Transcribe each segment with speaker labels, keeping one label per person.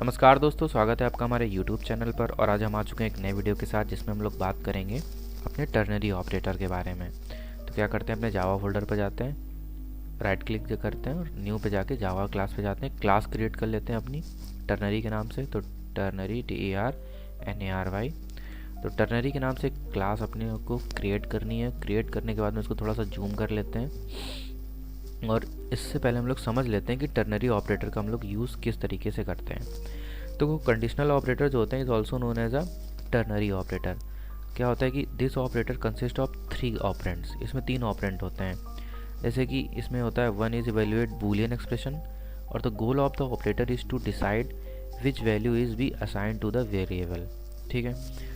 Speaker 1: नमस्कार दोस्तों, स्वागत है आपका हमारे YouTube चैनल पर। और आज हम आ चुके हैं एक नए वीडियो के साथ जिसमें हम लोग बात करेंगे अपने टर्नरी ऑपरेटर के बारे में। तो क्या करते हैं, अपने जावा फोल्डर पर जाते हैं, राइट क्लिक जो करते हैं और न्यू पे जाके जावा क्लास पे जाते हैं। क्लास क्रिएट कर लेते हैं अपनी टर्नरी के नाम से। तो टर्नरी TERNARY, तो टर्नरी के नाम से क्लास अपने को क्रिएट करनी है। क्रिएट करने के बाद में उसको थोड़ा सा जूम कर लेते हैं और इससे पहले हम लोग समझ लेते हैं कि टर्नरी ऑपरेटर का हम लोग यूज़ किस तरीके से करते हैं। तो वो कंडीशनल ऑपरेटर जो होते हैं is also known as a ternary operator. क्या होता है कि this operator consist of 3 operands. इसमें 3 ऑपरेंड होते हैं। जैसे कि इसमें होता है 1 इज इवेल्युएट बूलियन एक्सप्रेशन, और the goal of the operator is to decide which value is be assign to the variable. ठीक है,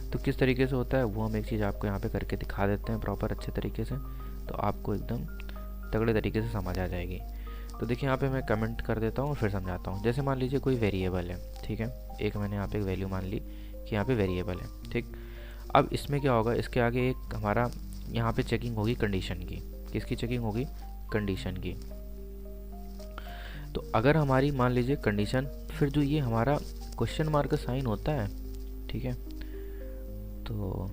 Speaker 1: तो किस तरीके से होता है वो हम एक चीज़ आपको यहाँ पे करके दिखा देते हैं प्रॉपर अच्छे तरीके से, तो आपको एकदम तगड़े तरीके से समझ आ जाएगी। तो देखिए यहाँ पे मैं कमेंट कर देता हूँ और फिर समझाता हूँ। जैसे मान लीजिए कोई वेरिएबल है, ठीक है, एक मैंने यहाँ पे एक वैल्यू मान ली कि यहाँ पे वेरिएबल है, ठीक। अब इसमें क्या होगा, इसके आगे एक हमारा यहाँ पे चेकिंग होगी कंडीशन की। किसकी चेकिंग होगी? कंडीशन की। तो अगर हमारी मान लीजिए कंडीशन, फिर जो ये हमारा क्वेश्चन मार्क का साइन होता है, ठीक है, तो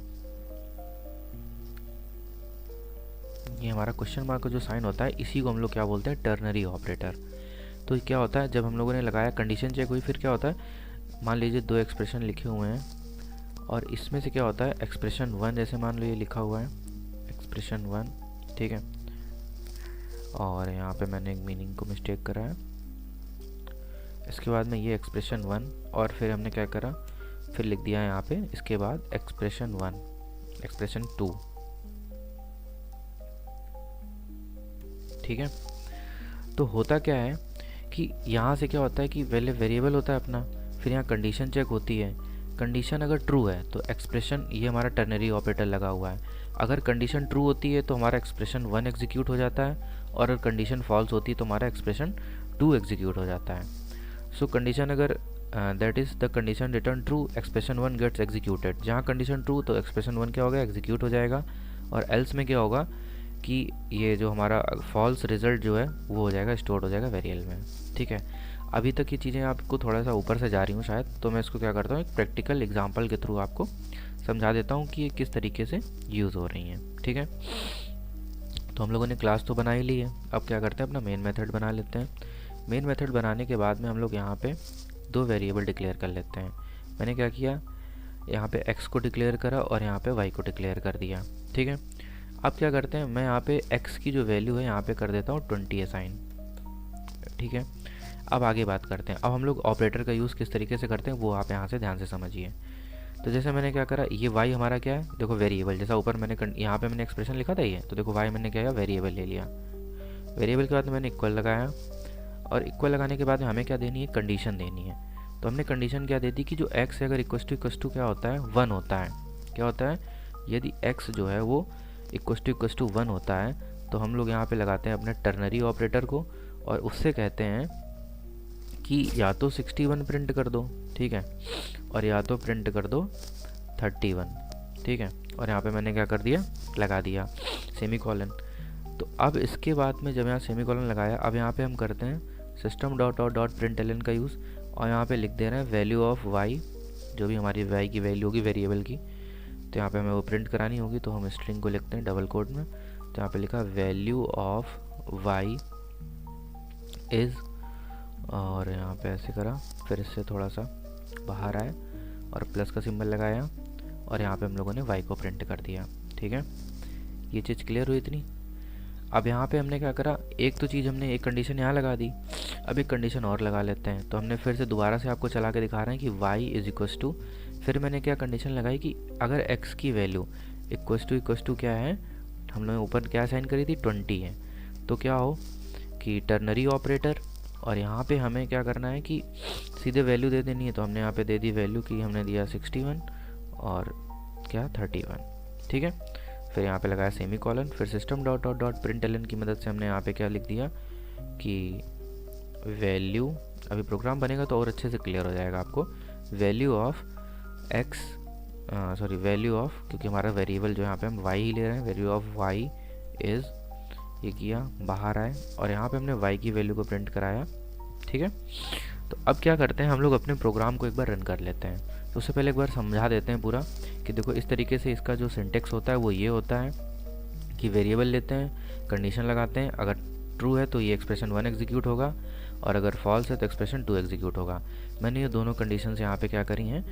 Speaker 1: ये हमारा क्वेश्चन मार्क का जो साइन होता है इसी को हम लोग क्या बोलते हैं? Ternary operator. तो क्या होता है, जब हम लोगों ने लगाया कंडीशन चेक हुई, फिर क्या होता है, मान लीजिए 2 एक्सप्रेशन लिखे हुए हैं और इसमें से क्या होता है, एक्सप्रेशन 1 जैसे मान लो ये लिखा हुआ है एक्सप्रेशन 1, ठीक है, और यहाँ पे मैंने एक मीनिंग को मिस्टेक करा है। इसके बाद में ये एक्सप्रेशन 1 और फिर हमने क्या करा, फिर लिख दिया है यहाँ पे इसके बाद एक्सप्रेशन 1 एक्सप्रेशन 2, ठीक है। तो होता क्या है कि यहाँ से क्या होता है कि पहले वेरिएबल होता है अपना, फिर यहाँ कंडीशन चेक होती है। कंडीशन अगर ट्रू है तो एक्सप्रेशन, ये हमारा टर्नरी ऑपरेटर लगा हुआ है, अगर कंडीशन ट्रू होती है तो हमारा एक्सप्रेशन 1 एग्जीक्यूट हो जाता है, और अगर कंडीशन फॉल्स होती है तो हमारा एक्सप्रेशन 2 एग्जीक्यूट हो जाता है। सो कंडीशन अगर that is the condition return true, expression 1 gets executed. जहाँ कंडीशन ट्रू तो एक्सप्रेशन 1 क्या होगा, एग्जीक्यूट हो जाएगा, और एल्स में क्या होगा कि ये जो हमारा फॉल्स रिजल्ट जो है वो हो जाएगा, स्टोर हो जाएगा वेरिएबल में, ठीक है। अभी तक ये चीज़ें आपको थोड़ा सा ऊपर से जा रही हूँ शायद, तो मैं इसको क्या करता हूँ, एक प्रैक्टिकल एग्जांपल के थ्रू आपको समझा देता हूँ कि ये किस तरीके से यूज़ हो रही हैं, ठीक है। तो हम लोगों ने क्लास तो बना ही ली है, अब क्या करते हैं, अपना मेन मेथड बना लेते हैं। मेन मेथड बनाने के बाद में हम लोग यहाँ पे 2 वेरिएबल डिक्लेयर कर लेते हैं। मैंने क्या किया, यहाँ पे x को डिक्लेयर करा और यहाँ पे y को डिक्लेयर कर दिया, ठीक है। अब क्या करते हैं, मैं यहाँ पे x की जो वैल्यू है यहाँ पे कर देता हूँ 20 असाइन, ठीक है। अब आगे बात करते हैं, अब हम लोग ऑपरेटर का यूज़ किस तरीके से करते हैं वो आप यहाँ से ध्यान से समझिए। तो जैसे मैंने क्या करा, ये y हमारा क्या है, देखो वेरिएबल, जैसा ऊपर मैंने यहाँ पे मैंने एक्सप्रेशन लिखा था ये, तो देखो y मैंने क्या किया, वेरिएबल ले लिया। वेरिएबल के बाद मैंने इक्वल लगाया, और इक्वल लगाने के बाद हमें क्या देनी है, कंडीशन देनी है। तो हमने कंडीशन क्या दे दी कि जो x है अगर इक्वस टू क्या होता है, 1 होता है। क्या होता है, यदि x जो है वो इक्वस टू 1 होता है तो हम लोग यहाँ पे लगाते हैं अपने टर्नरी ऑपरेटर को, और उससे कहते हैं कि या तो 61 प्रिंट कर दो, ठीक है, और या तो प्रिंट कर दो 31, ठीक है। और यहाँ पे मैंने क्या कर दिया, लगा दिया सेमी कॉलन। तो अब इसके बाद में जब यहाँ सेमी कॉलन लगाया, अब यहाँ पे हम करते हैं system dot out dot println का यूज़, और यहाँ पे लिख दे रहे हैं वैल्यू ऑफ y, जो भी हमारी y की वैल्यू होगी वेरिएबल की, तो यहाँ पे हमें वो प्रिंट करानी होगी, तो हम स्ट्रिंग को लिखते हैं डबल कोड में। तो यहाँ पे लिखा वैल्यू ऑफ y इज़, और यहाँ पे ऐसे करा, फिर इससे थोड़ा सा बाहर आए और प्लस का सिंबल लगाया, और यहाँ पे हम लोगों ने y को प्रिंट कर दिया, ठीक है। ये चीज़ क्लियर हुई इतनी। अब यहाँ पे हमने क्या करा, एक तो चीज़ हमने एक कंडीशन यहाँ लगा दी, अब एक कंडीशन और लगा लेते हैं। तो हमने फिर से दोबारा से आपको चला के दिखा रहे हैं कि y इज इक्वस टू, फिर मैंने क्या कंडीशन लगाई कि अगर x की वैल्यू इक्वस टू क्या है, हम लोगों ने ऊपर क्या साइन करी थी, 20 है, तो क्या हो कि टर्नरी ऑपरेटर, और यहाँ पे हमें क्या करना है कि सीधे वैल्यू दे देनी है। तो हमने यहाँ पे दे दी वैल्यू की, हमने दिया 61 और क्या 31, ठीक है। फिर यहाँ पे लगाया सेमी कॉलन, फिर system dot dot dot println की मदद से हमने यहाँ पे क्या लिख दिया कि वैल्यू, अभी प्रोग्राम बनेगा तो और अच्छे से क्लियर हो जाएगा आपको, value of x, sorry value of, क्योंकि हमारा वेरिएबल जो यहाँ पे हम y ही ले रहे हैं, वैल्यू ऑफ y इज़, ये किया बाहर आए, और यहाँ पे हमने y की वैल्यू को प्रिंट कराया, ठीक है। तो अब क्या करते हैं, हम लोग अपने प्रोग्राम को एक बार रन कर लेते हैं। तो उससे पहले एक बार समझा देते हैं पूरा कि देखो इस तरीके से इसका जो सिंटेक्स होता है वो ये होता है कि वेरिएबल लेते हैं, कंडीशन लगाते हैं, अगर ट्रू है तो ये एक्सप्रेशन 1 एग्जीक्यूट होगा, और अगर फॉल्स है तो एक्सप्रेशन 2 एग्जीक्यूट होगा। मैंने ये दोनों कंडीशंस यहाँ पे क्या करी हैं,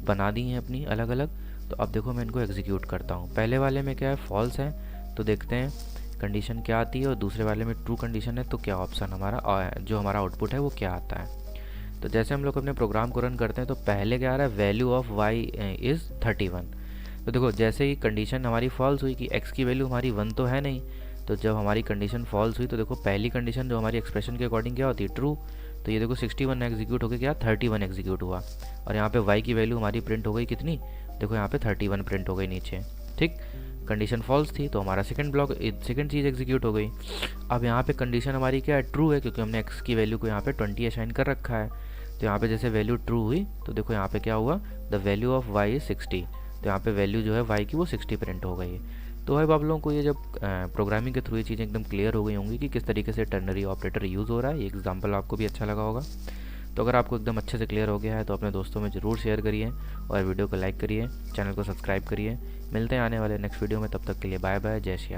Speaker 1: बना दी हैं अपनी अलग अलग। तो अब देखो मैं इनको एग्जीक्यूट करता हूँ। पहले वाले में क्या है, फॉल्स है, तो देखते हैं कंडीशन क्या आती है, और दूसरे वाले में ट्रू कंडीशन है तो क्या ऑप्शन हमारा जो हमारा आउटपुट है वो क्या आता है। तो जैसे हम लोग अपने प्रोग्राम को रन करते हैं तो पहले क्या आ रहा है, वैल्यू ऑफ वाई इज़ 31। तो देखो जैसे ही कंडीशन हमारी फॉल्स हुई कि x की वैल्यू हमारी 1 तो है नहीं, तो जब हमारी कंडीशन फॉल्स हुई तो देखो पहली कंडीशन जो हमारी एक्सप्रेशन के अकॉर्डिंग क्या होती है, ट्रू। तो ये देखो 61 एग्जीक्यूट हो गया, क्या 31 एग्जीक्यूट हुआ, और यहाँ पे y की वैल्यू हमारी प्रिंट हो गई कितनी, देखो यहाँ पे 31 प्रिंट हो गई नीचे। ठीक, कंडीशन फॉल्स थी तो हमारा सेकंड चीज़ एग्जीक्यूट हो गई। अब यहाँ पे कंडीशन हमारी क्या है, ट्रू है, क्योंकि हमने x की वैल्यू को यहाँ पे 20 असाइन कर रखा है। तो यहाँ पे जैसे वैल्यू ट्रू हुई तो देखो यहाँ पे क्या हुआ, the value of y is 60। तो यहाँ पे वैल्यू जो है y की वो 60 प्रिंट हो गई है। तो अब आप लोगों को ये जब प्रोग्रामिंग के थ्रू ये चीज़ें एकदम क्लियर हो गई होंगी कि किस तरीके से टर्नरी ऑपरेटर यूज़ हो रहा है। ये एग्जांपल आपको भी अच्छा लगा होगा। तो अगर आपको एकदम अच्छे से क्लियर हो गया है तो अपने दोस्तों में ज़रूर शेयर करिए, और वीडियो को लाइक करिए, चैनल को सब्सक्राइब करिए। मिलते हैं आने वाले नेक्स्ट वीडियो में, तब तक के लिए बाय बाय, जय श्री राम।